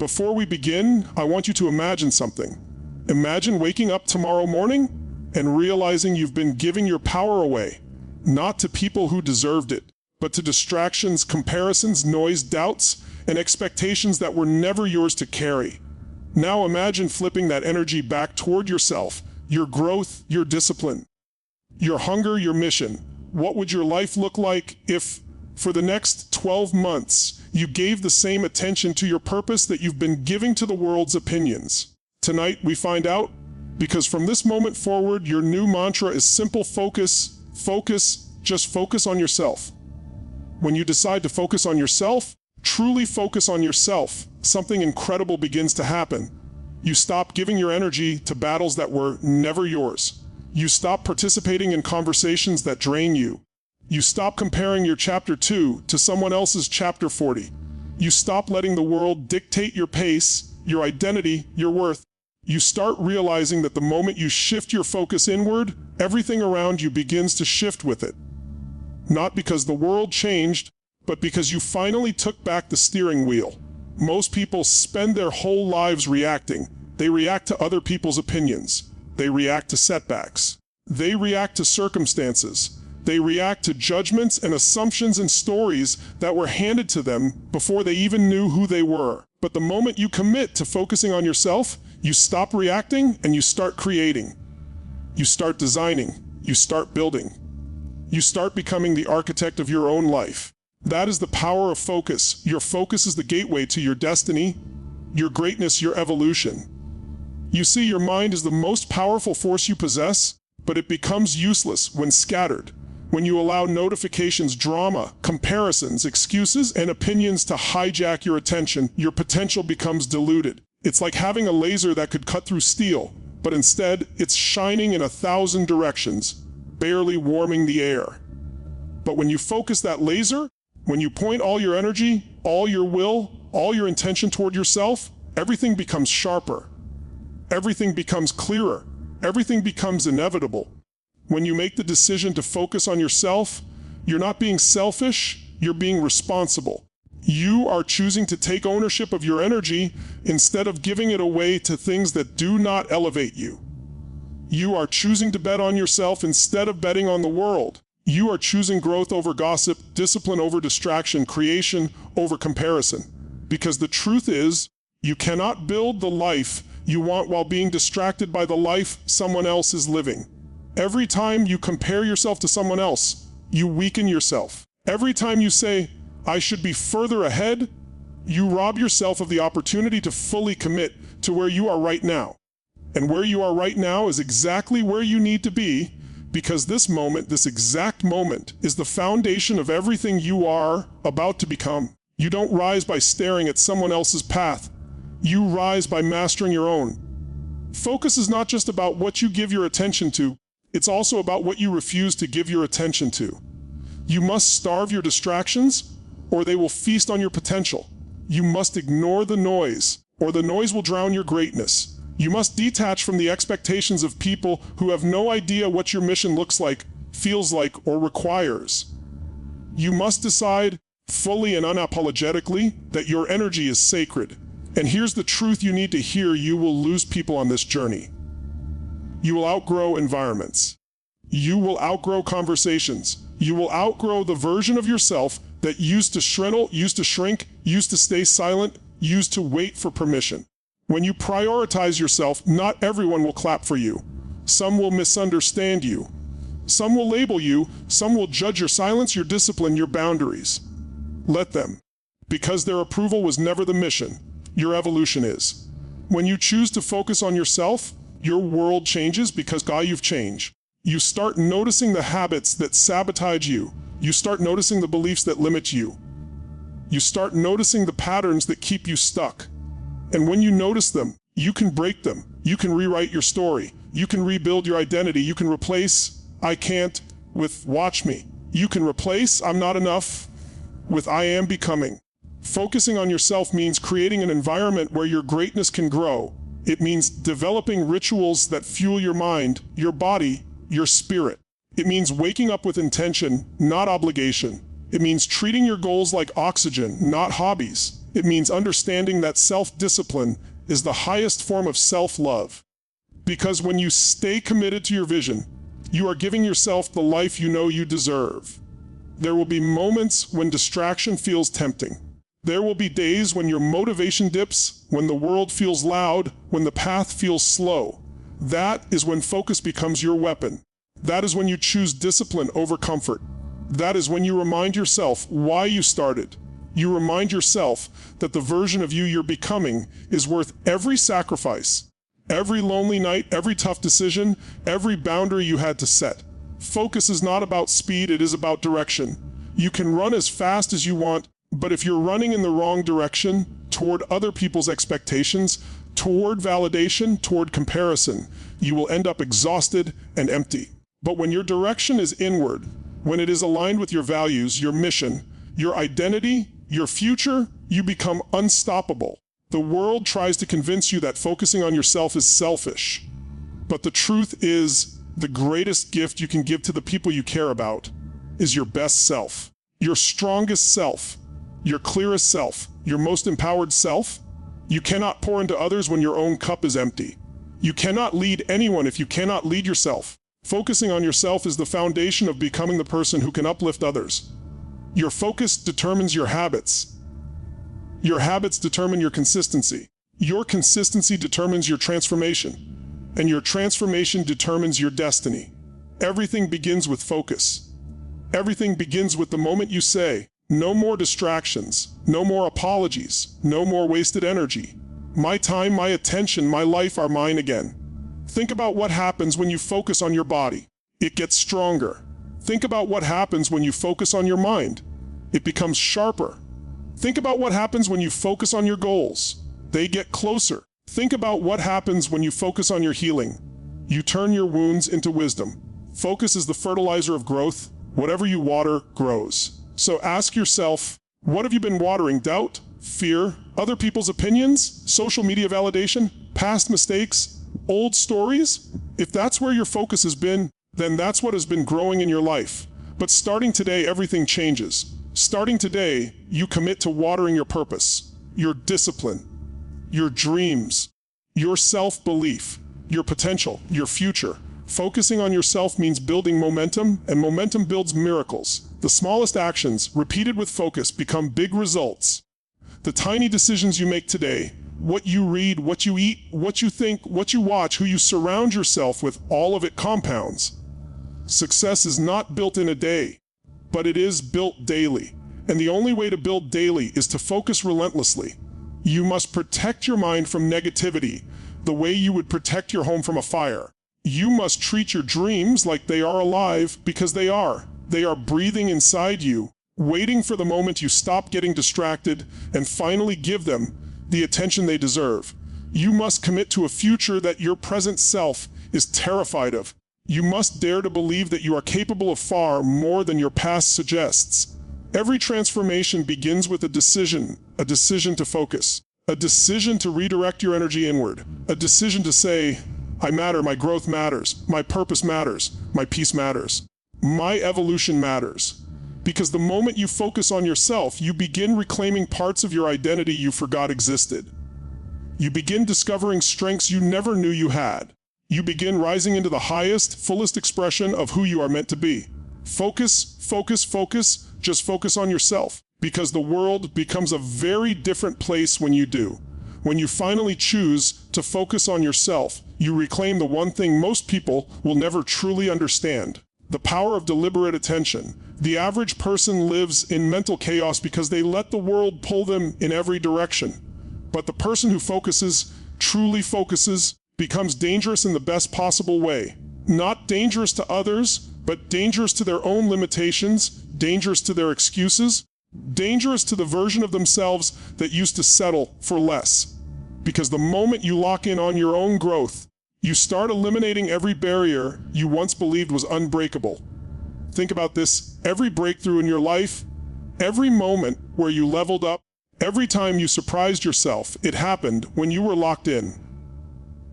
Before we begin, I want you to imagine something. Imagine waking up tomorrow morning and realizing you've been giving your power away, not to people who deserved it, but to distractions, comparisons, noise, doubts, and expectations that were never yours to carry. Now imagine flipping that energy back toward yourself, your growth, your discipline, your hunger, your mission. What would your life look like if, for the next 12 months, you gave the same attention to your purpose that you've been giving to the world's opinions? Tonight, we find out, because from this moment forward, your new mantra is simple focus, just focus on yourself. When you decide to focus on yourself, truly focus on yourself, something incredible begins to happen. You stop giving your energy to battles that were never yours. You stop participating in conversations that drain you. You stop comparing your chapter 2 to someone else's chapter 40. You stop letting the world dictate your pace, your identity, your worth. You start realizing that the moment you shift your focus inward, everything around you begins to shift with it. Not because the world changed, but because you finally took back the steering wheel. Most people spend their whole lives reacting. They react to other people's opinions. They react to setbacks. They react to circumstances. They react to judgments and assumptions and stories that were handed to them before they even knew who they were. But the moment you commit to focusing on yourself, you stop reacting and you start creating. You start designing. You start building. You start becoming the architect of your own life. That is the power of focus. Your focus is the gateway to your destiny, your greatness, your evolution. You see, your mind is the most powerful force you possess, but it becomes useless when scattered. When you allow notifications, drama, comparisons, excuses, and opinions to hijack your attention, your potential becomes diluted. It's like having a laser that could cut through steel, but instead, it's shining in 1,000 directions, barely warming the air. But when you focus that laser, when you point all your energy, all your will, all your intention toward yourself, everything becomes sharper. Everything becomes clearer. Everything becomes inevitable. When you make the decision to focus on yourself, you're not being selfish, you're being responsible. You are choosing to take ownership of your energy instead of giving it away to things that do not elevate you. You are choosing to bet on yourself instead of betting on the world. You are choosing growth over gossip, discipline over distraction, creation over comparison. Because the truth is, you cannot build the life you want while being distracted by the life someone else is living. Every time you compare yourself to someone else, you weaken yourself. Every time you say, I should be further ahead, you rob yourself of the opportunity to fully commit to where you are right now. And where you are right now is exactly where you need to be, because this moment, this exact moment, is the foundation of everything you are about to become. You don't rise by staring at someone else's path. You rise by mastering your own. Focus is not just about what you give your attention to, it's also about what you refuse to give your attention to. You must starve your distractions, or they will feast on your potential. You must ignore the noise, or the noise will drown your greatness. You must detach from the expectations of people who have no idea what your mission looks like, feels like, or requires. You must decide, fully and unapologetically, that your energy is sacred. And here's the truth you need to hear: you will lose people on this journey. You will outgrow environments. You will outgrow conversations. You will outgrow the version of yourself that used to shrivel, used to shrink, used to stay silent, used to wait for permission. When you prioritize yourself, not everyone will clap for you. Some will misunderstand you. Some will label you. Some will judge your silence, your discipline, your boundaries. Let them. Because their approval was never the mission. Your evolution is. When you choose to focus on yourself, your world changes because you've changed. You start noticing the habits that sabotage you. You start noticing the beliefs that limit you. You start noticing the patterns that keep you stuck. And when you notice them, you can break them. You can rewrite your story. You can rebuild your identity. You can replace I can't with watch me. You can replace I'm not enough with I am becoming. Focusing on yourself means creating an environment where your greatness can grow. It means developing rituals that fuel your mind, your body, your spirit. It means waking up with intention, not obligation. It means treating your goals like oxygen, not hobbies. It means understanding that self-discipline is the highest form of self-love. Because when you stay committed to your vision, you are giving yourself the life you know you deserve. There will be moments when distraction feels tempting. There will be days when your motivation dips, when the world feels loud, when the path feels slow. That is when focus becomes your weapon. That is when you choose discipline over comfort. That is when you remind yourself why you started. You remind yourself that the version of you you're becoming is worth every sacrifice, every lonely night, every tough decision, every boundary you had to set. Focus is not about speed, it is about direction. You can run as fast as you want, but if you're running in the wrong direction, toward other people's expectations, toward validation, toward comparison, you will end up exhausted and empty. But when your direction is inward, when it is aligned with your values, your mission, your identity, your future, you become unstoppable. The world tries to convince you that focusing on yourself is selfish. But the truth is, the greatest gift you can give to the people you care about is your best self, your strongest self, your clearest self, your most empowered self. You cannot pour into others when your own cup is empty. You cannot lead anyone if you cannot lead yourself. Focusing on yourself is the foundation of becoming the person who can uplift others. Your focus determines your habits. Your habits determine your consistency. Your consistency determines your transformation. And your transformation determines your destiny. Everything begins with focus. Everything begins with the moment you say, no more distractions, no more apologies, no more wasted energy. My time, my attention, my life are mine again. Think about what happens when you focus on your body. It gets stronger. Think about what happens when you focus on your mind. It becomes sharper. Think about what happens when you focus on your goals. They get closer. Think about what happens when you focus on your healing. You turn your wounds into wisdom. Focus is the fertilizer of growth. Whatever you water grows. So ask yourself, what have you been watering? Doubt, fear, other people's opinions, social media validation, past mistakes, old stories? If that's where your focus has been, then that's what has been growing in your life. But starting today, everything changes. Starting today, you commit to watering your purpose, your discipline, your dreams, your self-belief, your potential, your future. Focusing on yourself means building momentum, and momentum builds miracles. The smallest actions, repeated with focus, become big results. The tiny decisions you make today, what you read, what you eat, what you think, what you watch, who you surround yourself with, all of it compounds. Success is not built in a day, but it is built daily. And the only way to build daily is to focus relentlessly. You must protect your mind from negativity, the way you would protect your home from a fire. You must treat your dreams like they are alive, because they are. They are breathing inside you, waiting for the moment you stop getting distracted and finally give them the attention they deserve. You must commit to a future that your present self is terrified of. You must dare to believe that you are capable of far more than your past suggests. Every transformation begins with a decision to focus, a decision to redirect your energy inward, a decision to say, I matter, my growth matters, my purpose matters, my peace matters, my evolution matters. Because the moment you focus on yourself, you begin reclaiming parts of your identity you forgot existed. You begin discovering strengths you never knew you had. You begin rising into the highest, fullest expression of who you are meant to be. Focus, focus, focus, just focus on yourself. Because the world becomes a very different place when you do. When you finally choose to focus on yourself, you reclaim the one thing most people will never truly understand: the power of deliberate attention. The average person lives in mental chaos because they let the world pull them in every direction. But the person who focuses, truly focuses, becomes dangerous in the best possible way. Not dangerous to others, but dangerous to their own limitations, dangerous to their excuses, dangerous to the version of themselves that used to settle for less. Because the moment you lock in on your own growth, you start eliminating every barrier you once believed was unbreakable. Think about this: every breakthrough in your life, every moment where you leveled up, every time you surprised yourself, it happened when you were locked in.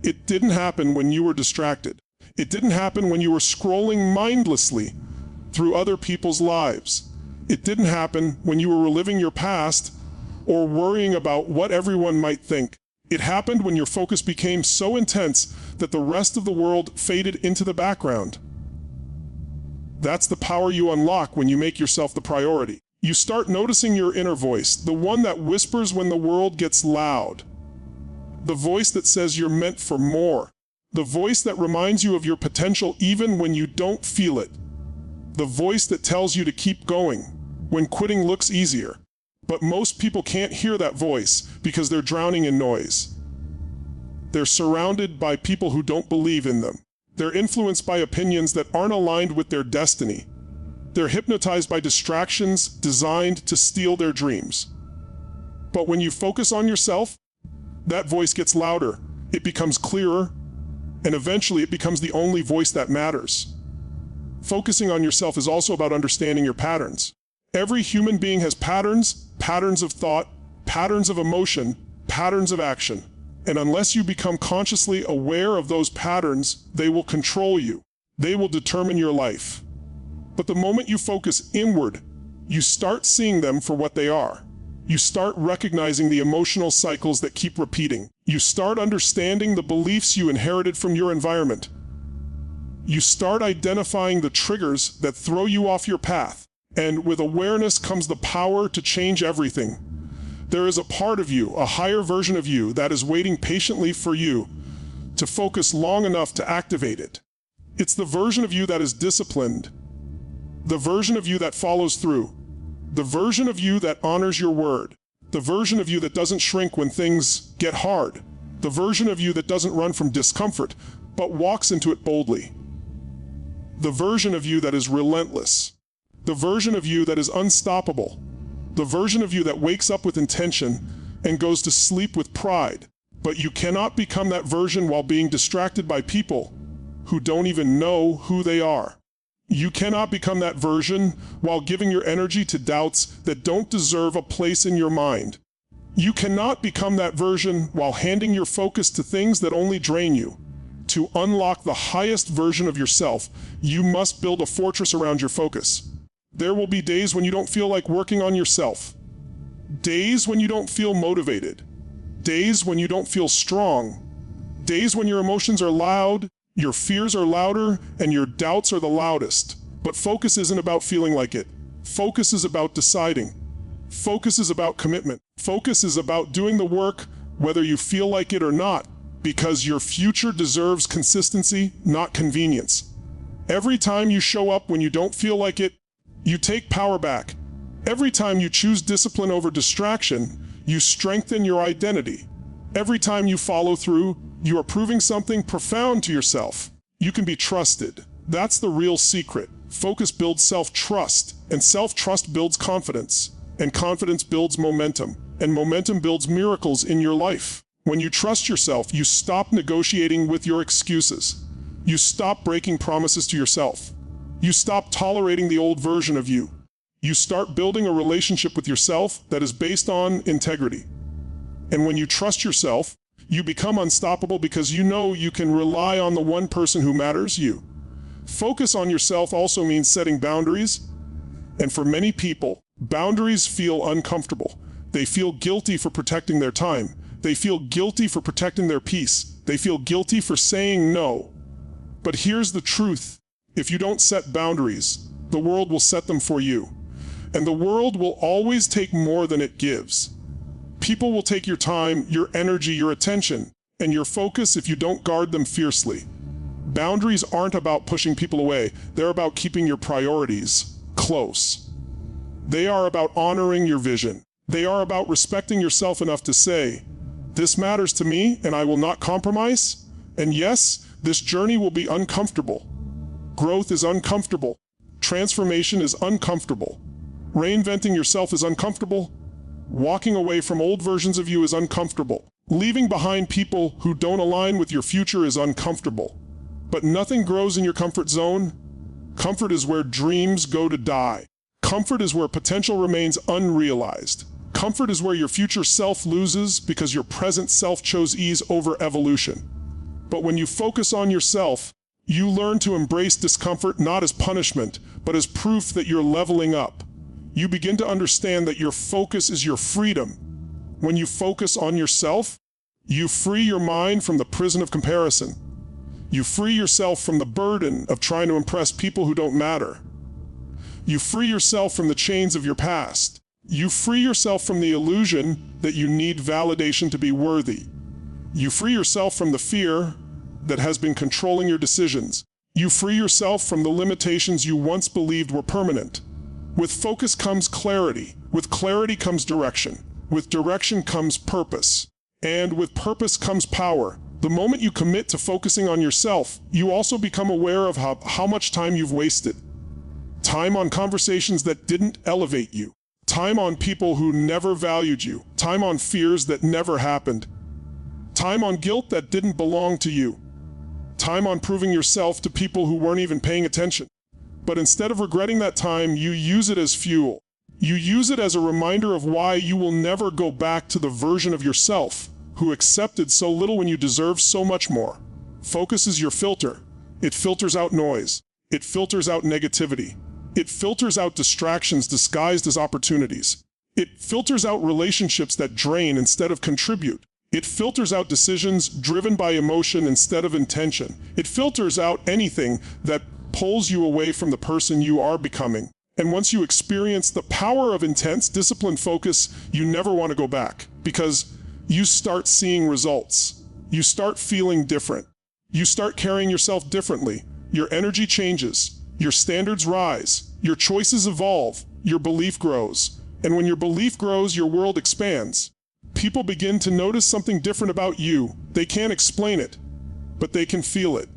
It didn't happen when you were distracted. It didn't happen when you were scrolling mindlessly through other people's lives. It didn't happen when you were reliving your past or worrying about what everyone might think. It happened when your focus became so intense that the rest of the world faded into the background. That's the power you unlock when you make yourself the priority. You start noticing your inner voice, the one that whispers when the world gets loud. The voice that says you're meant for more. The voice that reminds you of your potential even when you don't feel it. The voice that tells you to keep going when quitting looks easier. But most people can't hear that voice because they're drowning in noise. They're surrounded by people who don't believe in them. They're influenced by opinions that aren't aligned with their destiny. They're hypnotized by distractions designed to steal their dreams. But when you focus on yourself, that voice gets louder, it becomes clearer, and eventually it becomes the only voice that matters. Focusing on yourself is also about understanding your patterns. Every human being has patterns, patterns of thought, patterns of emotion, patterns of action. And unless you become consciously aware of those patterns, they will control you. They will determine your life. But the moment you focus inward, you start seeing them for what they are. You start recognizing the emotional cycles that keep repeating. You start understanding the beliefs you inherited from your environment. You start identifying the triggers that throw you off your path. And with awareness comes the power to change everything. There is a part of you, a higher version of you, that is waiting patiently for you to focus long enough to activate it. It's the version of you that is disciplined, the version of you that follows through, the version of you that honors your word, the version of you that doesn't shrink when things get hard, the version of you that doesn't run from discomfort, but walks into it boldly, the version of you that is relentless, the version of you that is unstoppable, the version of you that wakes up with intention and goes to sleep with pride. But you cannot become that version while being distracted by people who don't even know who they are. You cannot become that version while giving your energy to doubts that don't deserve a place in your mind. You cannot become that version while handing your focus to things that only drain you. To unlock the highest version of yourself, you must build a fortress around your focus. There will be days when you don't feel like working on yourself. Days when you don't feel motivated. Days when you don't feel strong. Days when your emotions are loud, your fears are louder, and your doubts are the loudest. But focus isn't about feeling like it. Focus is about deciding. Focus is about commitment. Focus is about doing the work whether you feel like it or not, because your future deserves consistency, not convenience. Every time you show up when you don't feel like it, you take power back. Every time you choose discipline over distraction, you strengthen your identity. Every time you follow through, you are proving something profound to yourself. You can be trusted. That's the real secret. Focus builds self-trust, and self-trust builds confidence, and confidence builds momentum, and momentum builds miracles in your life. When you trust yourself, you stop negotiating with your excuses. You stop breaking promises to yourself. You stop tolerating the old version of you. You start building a relationship with yourself that is based on integrity. And when you trust yourself, you become unstoppable because you know you can rely on the one person who matters, you. Focus on yourself also means setting boundaries. And for many people, boundaries feel uncomfortable. They feel guilty for protecting their time. They feel guilty for protecting their peace. They feel guilty for saying no. But here's the truth. If you don't set boundaries, the world will set them for you. And the world will always take more than it gives. People will take your time, your energy, your attention, and your focus if you don't guard them fiercely. Boundaries aren't about pushing people away. They're about keeping your priorities close. They are about honoring your vision. They are about respecting yourself enough to say, "This matters to me, and I will not compromise." And yes, this journey will be uncomfortable. Growth is uncomfortable. Transformation is uncomfortable. Reinventing yourself is uncomfortable. Walking away from old versions of you is uncomfortable. Leaving behind people who don't align with your future is uncomfortable. But nothing grows in your comfort zone. Comfort is where dreams go to die. Comfort is where potential remains unrealized. Comfort is where your future self loses because your present self chose ease over evolution. But when you focus on yourself, you learn to embrace discomfort not as punishment, but as proof that you're leveling up. You begin to understand that your focus is your freedom, When you focus on yourself, you free your mind from the prison of comparison. You free yourself from the burden of trying to impress people who don't matter. You free yourself from the chains of your past. You free yourself from the illusion that you need validation to be worthy. You free yourself from the fear that has been controlling your decisions. You free yourself from the limitations you once believed were permanent. With focus comes clarity. With clarity comes direction. With direction comes purpose. And with purpose comes power. The moment you commit to focusing on yourself, you also become aware of how much time you've wasted. Time on conversations that didn't elevate you. Time on people who never valued you. Time on fears that never happened. Time on guilt that didn't belong to you. Time on proving yourself to people who weren't even paying attention. But instead of regretting that time, you use it as fuel. You use it as a reminder of why you will never go back to the version of yourself who accepted so little when you deserve so much more. Focus is your filter. It filters out noise. It filters out negativity. It filters out distractions disguised as opportunities. It filters out relationships that drain instead of contribute. It filters out decisions driven by emotion instead of intention. It filters out anything that pulls you away from the person you are becoming. And once you experience the power of intense, disciplined focus, you never want to go back, because you start seeing results. You start feeling different. You start carrying yourself differently. Your energy changes. Your standards rise. Your choices evolve. Your belief grows. And when your belief grows, your world expands. People begin to notice something different about you. They can't explain it, but they can feel it.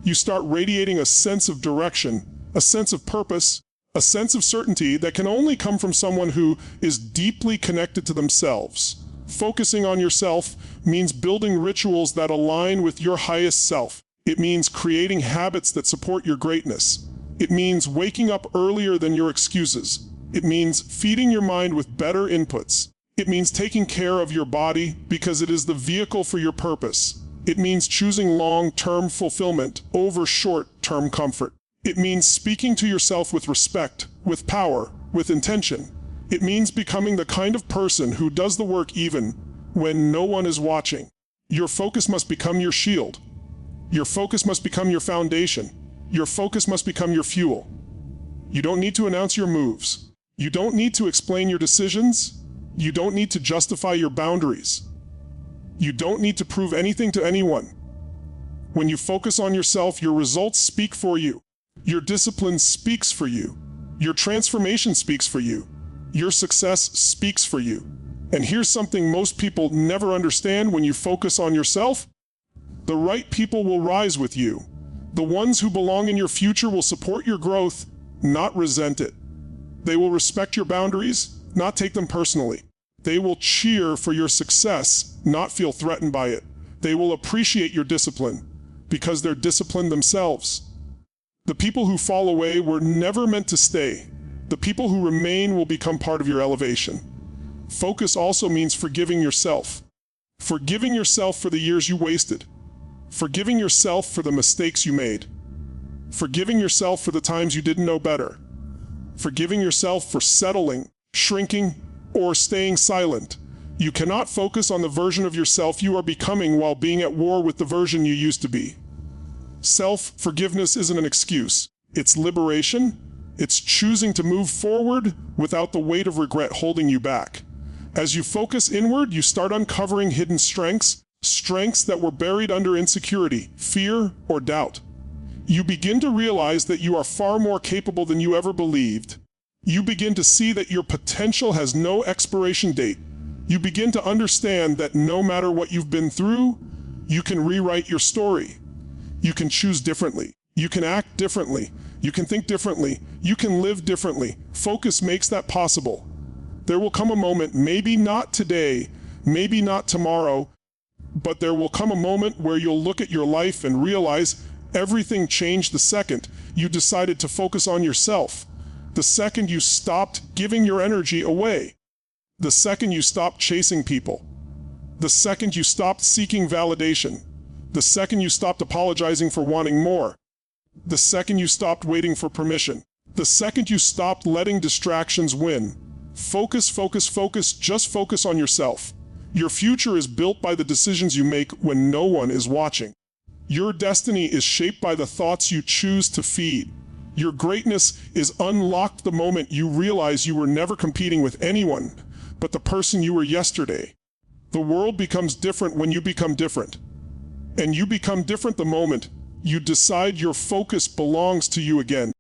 You start radiating a sense of direction, a sense of purpose, a sense of certainty that can only come from someone who is deeply connected to themselves. Focusing on yourself means building rituals that align with your highest self. It means creating habits that support your greatness. It means waking up earlier than your excuses. It means feeding your mind with better inputs. It means taking care of your body because it is the vehicle for your purpose. It means choosing long-term fulfillment over short-term comfort. It means speaking to yourself with respect, with power, with intention. It means becoming the kind of person who does the work even when no one is watching. Your focus must become your shield. Your focus must become your foundation. Your focus must become your fuel. You don't need to announce your moves. You don't need to explain your decisions. You don't need to justify your boundaries. You don't need to prove anything to anyone. When you focus on yourself, your results speak for you. Your discipline speaks for you. Your transformation speaks for you. Your success speaks for you. And here's something most people never understand: when you focus on yourself, the right people will rise with you. The ones who belong in your future will support your growth, not resent it. They will respect your boundaries, not take them personally. They will cheer for your success, not feel threatened by it. They will appreciate your discipline because they're disciplined themselves. The people who fall away were never meant to stay. The people who remain will become part of your elevation. Focus also means forgiving yourself. Forgiving yourself for the years you wasted. Forgiving yourself for the mistakes you made. Forgiving yourself for the times you didn't know better. Forgiving yourself for settling, shrinking, or staying silent. You cannot focus on the version of yourself you are becoming while being at war with the version you used to be. Self-forgiveness isn't an excuse. It's liberation. It's choosing to move forward without the weight of regret holding you back. As you focus inward, you start uncovering hidden strengths, strengths that were buried under insecurity, fear, or doubt. You begin to realize that you are far more capable than you ever believed. You begin to see that your potential has no expiration date. You begin to understand that no matter what you've been through, you can rewrite your story. You can choose differently. You can act differently. You can think differently. You can live differently. Focus makes that possible. There will come a moment, maybe not today, maybe not tomorrow, but there will come a moment where you'll look at your life and realize everything changed the second you decided to focus on yourself. The second you stopped giving your energy away. The second you stopped chasing people. The second you stopped seeking validation. The second you stopped apologizing for wanting more. The second you stopped waiting for permission. The second you stopped letting distractions win. Focus, focus, focus. Just focus on yourself. Your future is built by the decisions you make when no one is watching. Your destiny is shaped by the thoughts you choose to feed. Your greatness is unlocked the moment you realize you were never competing with anyone but the person you were yesterday. The world becomes different when you become different. And you become different the moment you decide your focus belongs to you again.